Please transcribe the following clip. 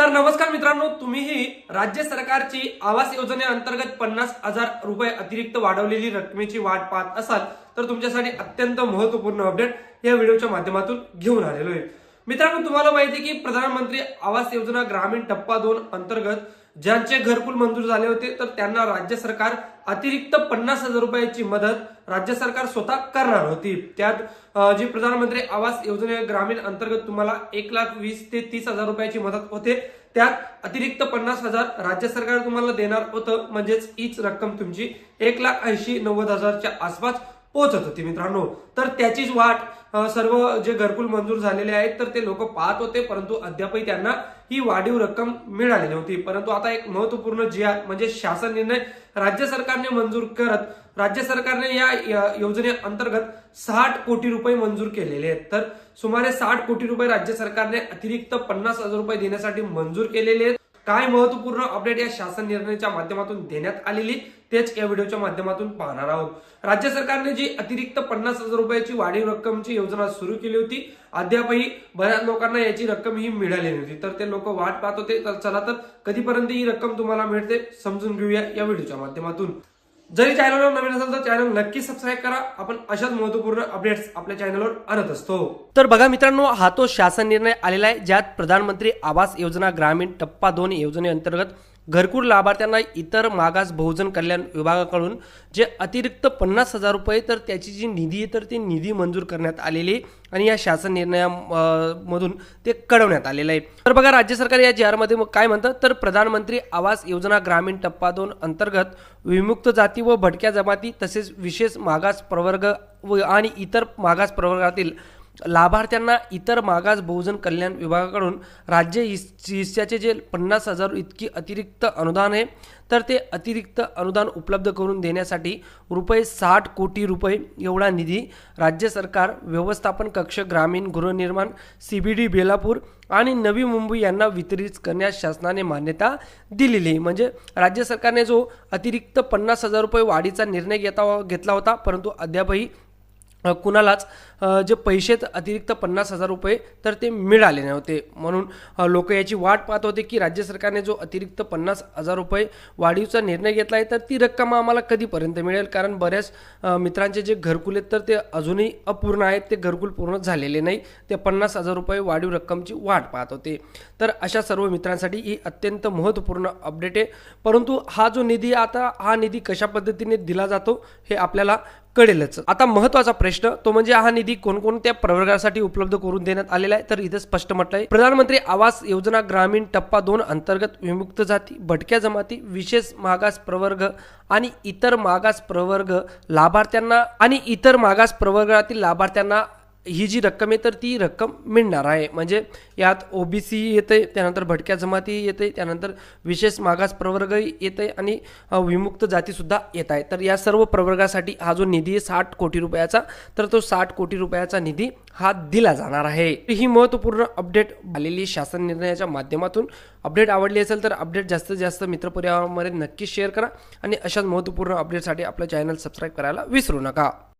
तर नमस्कार मित्रांनो, तुम्हीही राज्य सरकारची आवास योजनेअंतर्गत 50,000 रुपये अतिरिक्त वाढवलेली रकमेची वाट पाहत असाल तर तुमच्यासाठी अत्यंत महत्त्वपूर्ण अपडेट या व्हिडिओच्या माध्यमातून घेऊन आलेलो आहे। मित्रांनो, तुम्हाला माहिती आहे की प्रधानमंत्री आवास योजना ग्रामीण टप्पा 2 अंतर्गत ज्यांचे घरकुल मंजूर झाले होते तर त्यांना राज्य सरकार अतिरिक्त 50,000 रुपयाची मदत राज्य सरकार स्वतः करणार होती। त्यात जी प्रधानमंत्री आवास योजने ग्रामीण अंतर्गत तुम्हाला 1,20,000 ते 30,000 रुपयाची मदत होते, त्यात अतिरिक्त 50,000 राज्य सरकार तुम्हाला देणार होतं, म्हणजेच हीच रक्कम तुमची 1,80,90,000च्या आसपास पोहोचत होती मित्रांनो। तर त्याचीच वाट सर्व जे घरकुल मंजूर झालेले आहेत तर ते लोक पाहत होते, परंतु अद्यापही त्यांना ही वाढीव रक्कम मिळाली नव्हती। परंतु आता एक महत्त्वपूर्ण जी आहे म्हणजे शासन निर्णय राज्य सरकारने मंजूर करत राज्य सरकारने या योजनेअंतर्गत 60 कोटी रुपये मंजूर केलेले आहेत। तर सुमारे 60 कोटी रुपये राज्य सरकारने अतिरिक्त 50,000 रुपये देण्यासाठी मंजूर केलेले आहेत। काय महत्त्वपूर्ण अपडेट या शासन निर्णयाच्या माध्यमातून देण्यात आलेली तेच या व्हिडिओच्या माध्यमातून पाहणार आहोत। राज्य सरकारने जी अतिरिक्त 50,000 रुपयाची वाढीव रक्कमची योजना सुरू केली होती, अद्यापही बऱ्याच लोकांना याची रक्कम ही मिळाली नव्हती, तर ते लोक वाट पाहत होते। तर चला तर कधीपर्यंत ही रक्कम तुम्हाला मिळते समजून घेऊया या व्हिडिओच्या माध्यमातून। जरी चॅनलवर नवीन असेल तर चॅनल नक्की सबस्क्राईब करा, आपण अशाच महत्त्वपूर्ण अपडेट्स आपल्या चॅनलवर आणत असतो। तर बघा मित्रांनो, हा तो शासन निर्णय आलेला आहे ज्यात प्रधानमंत्री आवास योजना ग्रामीण टप्पा 2 योजनेअंतर्गत घरकुल लाभार्थ्यांना इतर मागास बहुजन कल्याण विभागाकडून जे अतिरिक्त 50,000 रुपये तर त्याची जी निधी आहे तर ती निधी मंजूर करण्यात आलेली आणि या शासन निर्णयामधून ते कळवण्यात आलेलं आहे। तर बघा, राज्य सरकार या जी आर मध्ये मग काय म्हणतात तर प्रधानमंत्री आवास योजना ग्रामीण टप्पा 2 अंतर्गत विमुक्त जाती व भटक्या जमाती तसेच विशेष मागास प्रवर्ग आणि इतर मागास प्रवर्गातील लाभार्थ्यांना इतर मागास बहुजन कल्याण विभागाकडून राज्य हिस्साचे जे 50,000 इतकी अतिरिक्त अनुदान आहे तर ते अतिरिक्त अनुदान उपलब्ध करून देण्यासाठी रुपये 60 कोटी रुपये एवढा निधी राज्य सरकार व्यवस्थापन कक्ष ग्रामीण गृहनिर्माण CBD बेलापूर आणि नवी मुंबई यांना वितरित करण्यास शासनाने मान्यता दिलेली आहे। म्हणजे राज्य सरकारने जो अतिरिक्त 50,000 रुपये वाढीचा निर्णय घेतला होता, परंतु अद्यापही कुणालाच जे पैसे अतिरिक्त 50,000 रुपये तर ते मिळाले नव्हते, म्हणून लोक याची वाट पाहत होते की राज्य सरकारने जो अतिरिक्त 50,000 रुपये वाढीचा निर्णय घेतला आहे तर ती रक्कम आम्हाला कधीपर्यंत मिळेल, कारण बऱ्याच मित्रांचे जे घरकुल आहेत तर ते अजूनही अपूर्ण आहेत, ते घरकुल पूर्ण झालेले नाही, ते 50,000 रुपये वाढीव रक्कमची वाट पाहत होते। तर अशा सर्व मित्रांसाठी ही अत्यंत महत्त्वपूर्ण अपडेट आहे। परंतु हा जो निधी आता हा निधी कशा पद्धतीने दिला जातो हे आपल्याला कळेलच। आता महत्त्वाचा प्रश्न तो म्हणजे हा निधी कोणकोणत्या प्रवर्गासाठी उपलब्ध करून देण्यात आलेला आहे, तर इथे स्पष्ट म्हटलं आहे प्रधानमंत्री आवास योजना ग्रामीण टप्पा 2 अंतर्गत विमुक्त जाती भटक्या जमाती विशेष मागास प्रवर्ग आणि इतर मागास प्रवर्ग लाभार्थ्यांना आणि इतर मागास प्रवर्गातील लाभार्थ्यांना ही जी रक्कम आहे तर ती रक्कम मिळणार आहे। म्हणजे यात OBC येते, त्यानंतर भटक्या जमाती येते, त्यानंतर विशेष मागास प्रवर्ग येते आणि विमुक्त जाती सुद्धा येत आहे। तर या सर्व प्रवर्गासाठी हा जो निधी आहे 60 कोटी रुपयाचा, तर तो 60 कोटी रुपयाचा निधी हा दिला जाणार आहे। ही महत्त्वपूर्ण अपडेट आलेली शासन निर्णयाच्या माध्यमातून। अपडेट आवडली असेल तर अपडेट जास्तीत जास्त मित्रपरिवारामध्ये नक्की शेअर करा आणि अशाच महत्त्वपूर्ण अपडेटसाठी आपलं चॅनल सबस्क्राईब करायला विसरू नका।